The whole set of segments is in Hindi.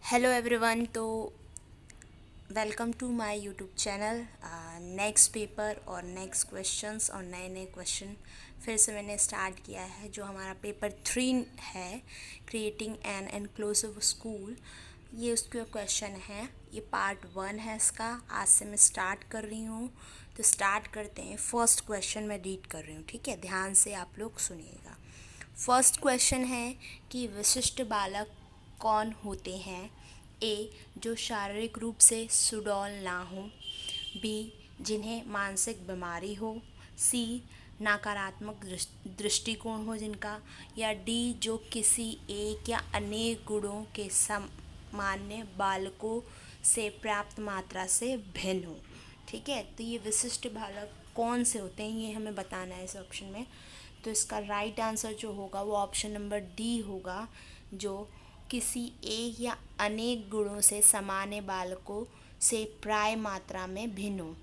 Hello everyone. तो welcome to my YouTube channel. Next paper और नेक्स्ट क्वेश्चंस और नए नए क्वेश्चन फिर से मैंने स्टार्ट किया है। जो हमारा पेपर 3 है, क्रिएटिंग एन इनक्लूसिव स्कूल, ये उसके क्वेश्चन है। ये पार्ट 1 है इसका। आज से मैं स्टार्ट कर रही हूँ, तो स्टार्ट करते हैं। फर्स्ट क्वेश्चन मैं रीड कर रही हूँ, ठीक है? ध्यान से आप लोग सुनिएगा। फर्स्ट क्वेश्चन है कि विशिष्ट बालक कौन होते हैं? ए, जो शारीरिक रूप से सुडौल ना हो। बी, जिन्हें मानसिक बीमारी हो। सी, नकारात्मक दृष्टिकोण हो जिनका। या डी, जो किसी एक या अनेक गुणों के सामान्य बालकों से प्राप्त मात्रा से भिन्न हो। ठीक है, तो ये विशिष्ट बालक कौन से होते हैं ये हमें बताना है इस ऑप्शन में। तो इसका राइट आंसर जो होगा वो ऑप्शन नंबर डी होगा, जो किसी एक या अनेक गुणों से सामान्य बालकों से प्राय मात्रा में भिन्न हो।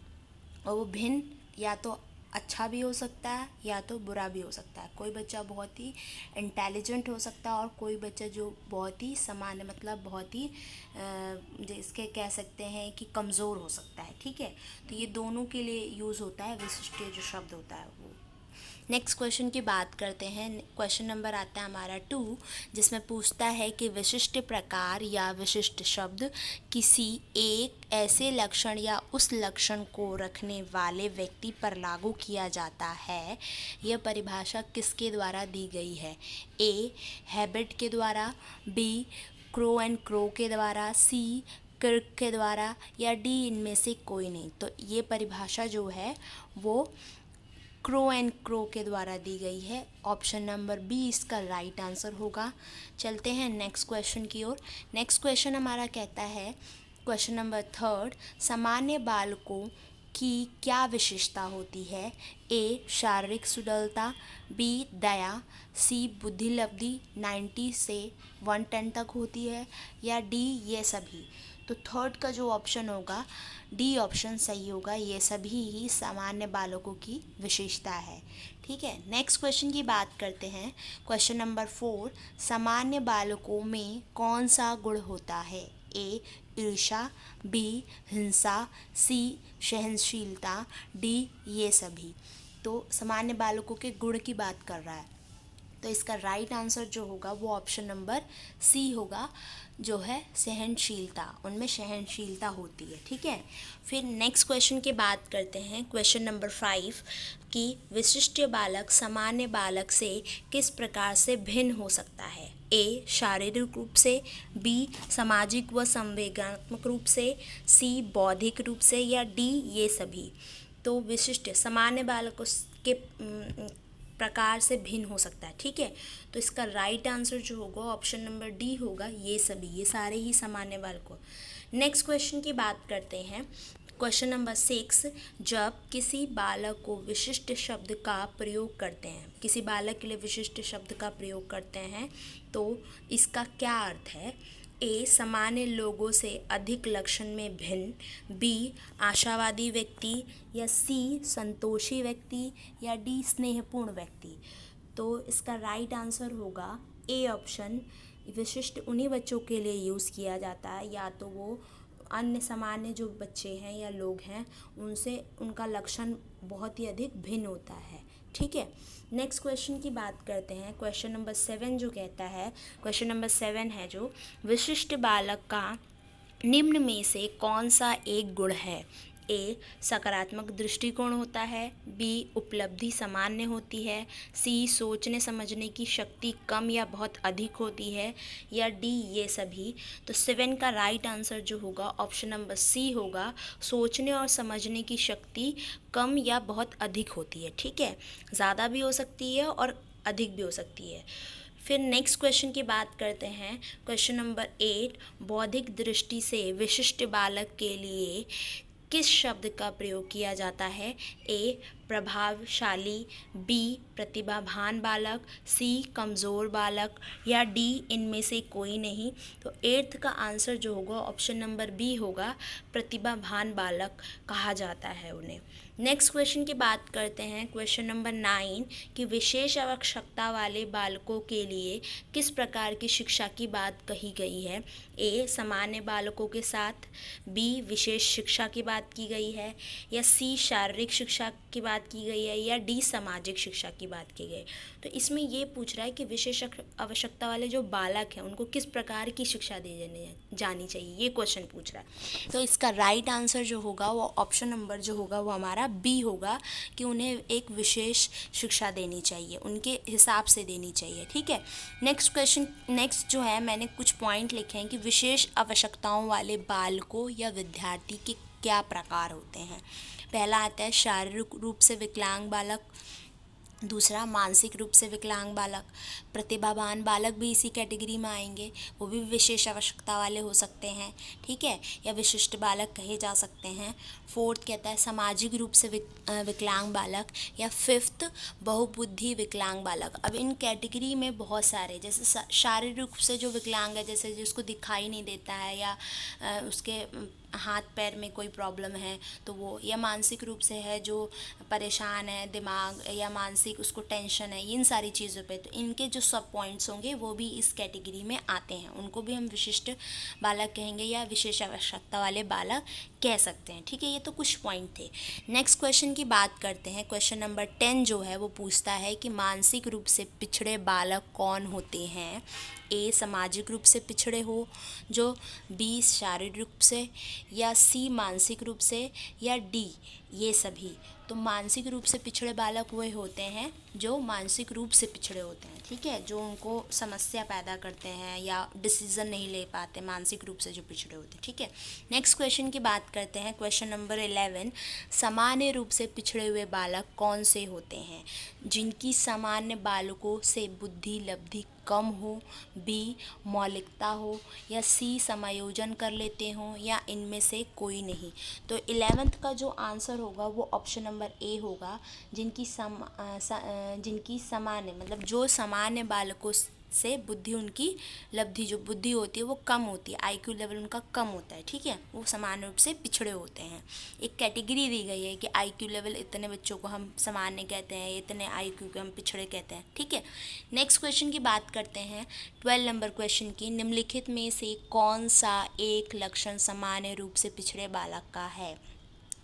और वो भिन्न या तो अच्छा भी हो सकता है या तो बुरा भी हो सकता है। कोई बच्चा बहुत ही इंटेलिजेंट हो सकता है और कोई बच्चा जो बहुत ही सामान्य, मतलब बहुत ही जिसके कह सकते हैं कि कमज़ोर हो सकता है। ठीक है, तो ये दोनों के लिए यूज़ होता है विशिष्ट जो शब्द होता है वो। नेक्स्ट क्वेश्चन की बात करते हैं। क्वेश्चन नंबर आता है हमारा 2, जिसमें पूछता है कि विशिष्ट प्रकार या विशिष्ट शब्द किसी एक ऐसे लक्षण या उस लक्षण को रखने वाले व्यक्ति पर लागू किया जाता है। यह परिभाषा किसके द्वारा दी गई है? ए, हैबिट के द्वारा। बी, क्रो एंड क्रो के द्वारा। सी, किर्क के द्वारा। या डी, इनमें से कोई नहीं। तो ये परिभाषा जो है वो क्रो एंड क्रो के द्वारा दी गई है। ऑप्शन नंबर बी इसका राइट आंसर होगा। चलते हैं नेक्स्ट क्वेश्चन की ओर। नेक्स्ट क्वेश्चन हमारा कहता है, क्वेश्चन नंबर 3, सामान्य बालकों की क्या विशेषता होती है? ए, शारीरिक सुडौलता। बी, दया। सी, बुद्धि लब्धि 90 से 110 तक होती है। या डी, ये सभी। तो थर्ड का जो ऑप्शन होगा, डी ऑप्शन सही होगा। ये सभी ही सामान्य बालकों की विशेषता है। ठीक है, नेक्स्ट क्वेश्चन की बात करते हैं। क्वेश्चन नंबर 4, सामान्य बालकों में कौन सा गुण होता है? ए, ईर्ष्या। बी, हिंसा। सी, सहनशीलता। डी, ये सभी। तो सामान्य बालकों के गुण की बात कर रहा है, तो इसका राइट आंसर जो होगा वो ऑप्शन नंबर सी होगा, जो है सहनशीलता। उनमें सहनशीलता होती है। ठीक है, फिर नेक्स्ट क्वेश्चन की बात करते हैं। क्वेश्चन नंबर 5 कि विशिष्ट बालक सामान्य बालक से किस प्रकार से भिन्न हो सकता है? ए, शारीरिक रूप से। बी, सामाजिक व संवेगात्मक रूप से। सी, बौद्धिक रूप से। या डी, ये सभी। तो विशिष्ट सामान्य बालकों के प्रकार से भिन्न हो सकता है। ठीक है, तो इसका राइट आंसर जो होगा ऑप्शन नंबर डी होगा, ये सभी, ये सारे ही सामान्य बालकों। नेक्स्ट क्वेश्चन की बात करते हैं। क्वेश्चन नंबर 6, जब किसी बालक को विशिष्ट शब्द का प्रयोग करते हैं, किसी बालक के लिए विशिष्ट शब्द का प्रयोग करते हैं, तो इसका क्या अर्थ है? ए, सामान्य लोगों से अधिक लक्षण में भिन्न। बी, आशावादी व्यक्ति। या सी, संतोषी व्यक्ति। या डी, स्नेहपूर्ण व्यक्ति। तो इसका राइट आंसर होगा ए ऑप्शन। विशिष्ट उन्हीं बच्चों के लिए यूज़ किया जाता है, या तो वो अन्य सामान्य जो बच्चे हैं या लोग हैं उनसे उनका लक्षण बहुत ही अधिक भिन्न होता है। ठीक है, नेक्स्ट क्वेश्चन की बात करते हैं। क्वेश्चन नंबर 7 जो कहता है, क्वेश्चन नंबर 7 है जो विशिष्ट बालक का निम्न में से कौन सा एक गुण है? ए, सकारात्मक दृष्टिकोण होता है। बी, उपलब्धि सामान्य होती है। सी, सोचने समझने की शक्ति कम या बहुत अधिक होती है। या डी, ये सभी। तो 7 का राइट आंसर जो होगा ऑप्शन नंबर सी होगा, सोचने और समझने की शक्ति कम या बहुत अधिक होती है। ठीक है, ज़्यादा भी हो सकती है और अधिक भी हो सकती है। फिर नेक्स्ट क्वेश्चन की बात करते हैं। क्वेश्चन नंबर 8, बौद्धिक दृष्टि से विशिष्ट बालक के लिए किस शब्द का प्रयोग किया जाता है? ए, प्रभावशाली, बी प्रतिभावान बालक, सी कमज़ोर बालक, या डी इनमें से कोई नहीं। तो 8th का आंसर जो होगा ऑप्शन नंबर बी होगा, प्रतिभावान बालक कहा जाता है उन्हें। नेक्स्ट क्वेश्चन की बात करते हैं, क्वेश्चन नंबर 9 कि विशेष आवश्यकता वाले बालकों के लिए किस प्रकार की शिक्षा की बात कही गई है। ए सामान्य बालकों के साथ, बी विशेष शिक्षा की बात की गई है, या सी शारीरिक शिक्षा की बात की गई है, या डी सामाजिक शिक्षा की बात की गई। तो इसमें ये पूछ रहा है कि विशेष आवश्यकता वाले जो बालक हैं उनको किस प्रकार की शिक्षा दी जानी चाहिए, ये क्वेश्चन पूछ रहा है। तो इसका राइट आंसर जो होगा वो ऑप्शन नंबर जो होगा वो हमारा बी होगा, कि उन्हें एक विशेष शिक्षा देनी चाहिए, उनके हिसाब से देनी चाहिए। ठीक है। नेक्स्ट जो है मैंने कुछ पॉइंट लिखे हैं कि विशेष आवश्यकताओं वाले बालकों या विद्यार्थी के क्या प्रकार होते हैं। पहला आता है शारीरिक रूप से विकलांग बालक, दूसरा मानसिक रूप से विकलांग बालक, प्रतिभावान बालक भी इसी कैटेगरी में आएंगे, वो भी विशेष आवश्यकता वाले हो सकते हैं। ठीक है, या विशिष्ट बालक कहे जा सकते हैं। 4th कहता है सामाजिक रूप से विकलांग बालक, या 5th बहुबुद्धि विकलांग बालक। अब इन कैटेगरी में बहुत सारे, जैसे शारीरिक रूप से जो विकलांग है, जैसे जिसको दिखाई नहीं देता है या उसके हाथ पैर में कोई प्रॉब्लम है तो वो, या मानसिक रूप से है जो परेशान है, दिमाग या मानसिक उसको टेंशन है, इन सारी चीज़ों पे, तो इनके जो सब पॉइंट्स होंगे वो भी इस कैटेगरी में आते हैं, उनको भी हम विशिष्ट बालक कहेंगे या विशेष आवश्यकता वाले बालक कह सकते हैं। ठीक है, ये तो कुछ पॉइंट थे। नेक्स्ट क्वेश्चन की बात करते हैं। क्वेश्चन नंबर 10 जो है वो पूछता है कि मानसिक रूप से पिछड़े बालक कौन होते हैं। ए सामाजिक रूप से पिछड़े हो जो, बी शारीरिक रूप से, या सी मानसिक रूप से, या डी ये सभी। तो मानसिक रूप से पिछड़े बालक वही होते हैं जो मानसिक रूप से पिछड़े होते हैं। ठीक है, जो उनको समस्या पैदा करते हैं या डिसीज़न नहीं ले पाते, मानसिक रूप से जो पिछड़े होते हैं। ठीक है, नेक्स्ट क्वेश्चन की बात करते हैं। क्वेश्चन नंबर 11 सामान्य रूप से पिछड़े हुए बालक कौन से होते हैं। जिनकी सामान्य बालकों से बुद्धि लब्धि कम हो, बी मौलिकता हो, या सी समायोजन कर लेते हों, या इनमें से कोई नहीं। तो 11th का जो आंसर होगा वो ऑप्शन नंबर ए होगा, जिनकी सामान्य मतलब जो सामान्य बालकों से बुद्धि, उनकी लब्धि जो बुद्धि होती है वो कम होती है, आईक्यू लेवल उनका कम होता है। ठीक है, वो सामान्य रूप से पिछड़े होते हैं। एक कैटेगरी दी गई है कि आईक्यू लेवल इतने बच्चों को हम सामान्य कहते हैं, इतने आईक्यू को हम पिछड़े कहते हैं। ठीक है, नेक्स्ट क्वेश्चन की बात करते हैं। 12 नंबर क्वेश्चन की, निम्नलिखित में से कौन सा एक लक्षण सामान्य रूप से पिछड़े बालक का है।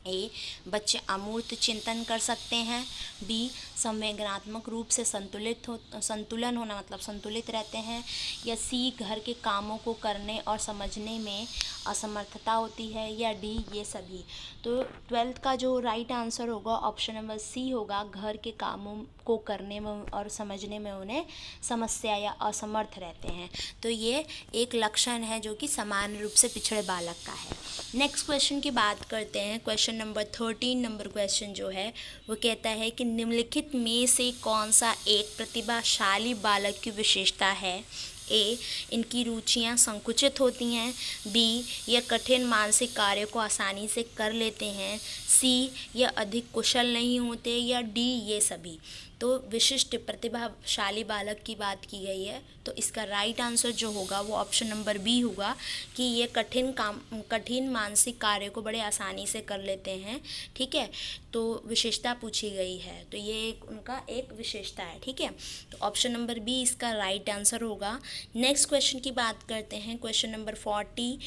ए बच्चे अमूर्त चिंतन कर सकते हैं, बी संवेदनात्मक रूप से संतुलन होना मतलब संतुलित रहते हैं, या सी घर के कामों को करने और समझने में असमर्थता होती है, या डी ये सभी। तो 12th का जो राइट आंसर होगा ऑप्शन नंबर सी होगा, घर के कामों को करने में और समझने में उन्हें समस्या या असमर्थ रहते हैं। तो ये एक लक्षण है जो कि सामान्य रूप से पिछड़े बालक का है। नेक्स्ट क्वेश्चन की बात करते हैं। क्वेश्चन नंबर 13 नंबर क्वेश्चन जो है वो कहता है कि निम्नलिखित में से कौन सा एक प्रतिभाशाली बालक की विशेषता है। ए इनकी रुचियां संकुचित होती हैं, बी ये कठिन मानसिक कार्यों को आसानी से कर लेते हैं, सी ये अधिक कुशल नहीं होते, या डी ये सभी। तो विशिष्ट प्रतिभाशाली बालक की बात की गई है, तो इसका राइट आंसर जो होगा वो ऑप्शन नंबर बी होगा, कि ये कठिन मानसिक कार्य को बड़े आसानी से कर लेते हैं। ठीक है, तो विशेषता पूछी गई है, तो ये उनका एक विशेषता है। ठीक है, तो ऑप्शन नंबर बी इसका राइट आंसर होगा। नेक्स्ट क्वेश्चन की बात करते हैं। क्वेश्चन नंबर 40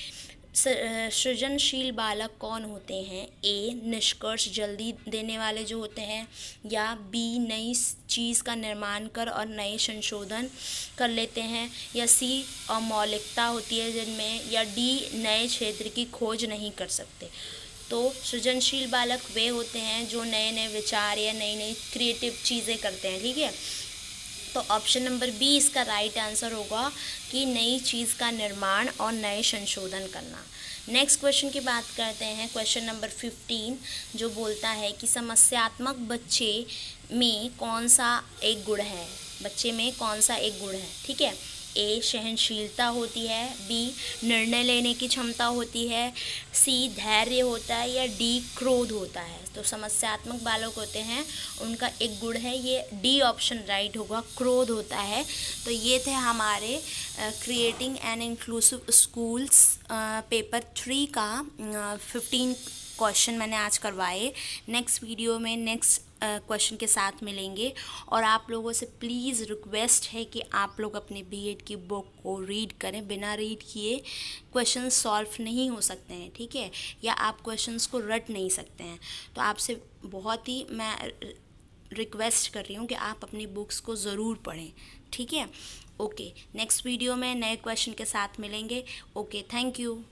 सृजनशील बालक कौन होते हैं। ए निष्कर्ष जल्दी देने वाले जो होते हैं, या बी नई चीज़ का निर्माण कर और नए संशोधन कर लेते हैं, या सी अमौलिकता होती है जिनमें, या डी नए क्षेत्र की खोज नहीं कर सकते। तो सृजनशील बालक वे होते हैं जो नए नए विचार या नई नई क्रिएटिव चीज़ें करते हैं। ठीक है, तो ऑप्शन नंबर बी इसका राइट आंसर होगा, कि नई चीज़ का निर्माण और नए संशोधन करना। नेक्स्ट क्वेश्चन की बात करते हैं। क्वेश्चन नंबर 15 जो बोलता है कि समस्यात्मक बच्चे में कौन सा एक गुण है। बच्चे में कौन सा एक गुण है। ठीक है, ए सहनशीलता होती है, बी निर्णय लेने की क्षमता होती है, सी धैर्य होता है, या डी क्रोध होता है। तो समस्यात्मक बालक होते हैं उनका एक गुण है, ये डी ऑप्शन राइट होगा, क्रोध होता है। तो ये थे हमारे creating an inclusive schools paper 3 का 15 क्वेश्चन मैंने आज करवाए। नेक्स्ट वीडियो में नेक्स्ट क्वेश्चन के साथ मिलेंगे। और आप लोगों से प्लीज़ रिक्वेस्ट है कि आप लोग अपने बीएड की बुक को रीड करें। बिना रीड किए क्वेश्चन सॉल्व नहीं हो सकते हैं, ठीक है, या आप क्वेश्चंस को रट नहीं सकते हैं। तो आपसे बहुत ही मैं रिक्वेस्ट कर रही हूँ कि आप अपनी बुक्स को ज़रूर पढ़ें, ठीक है। ओके, नेक्स्ट वीडियो में नए क्वेश्चन के साथ मिलेंगे। Okay, thank you.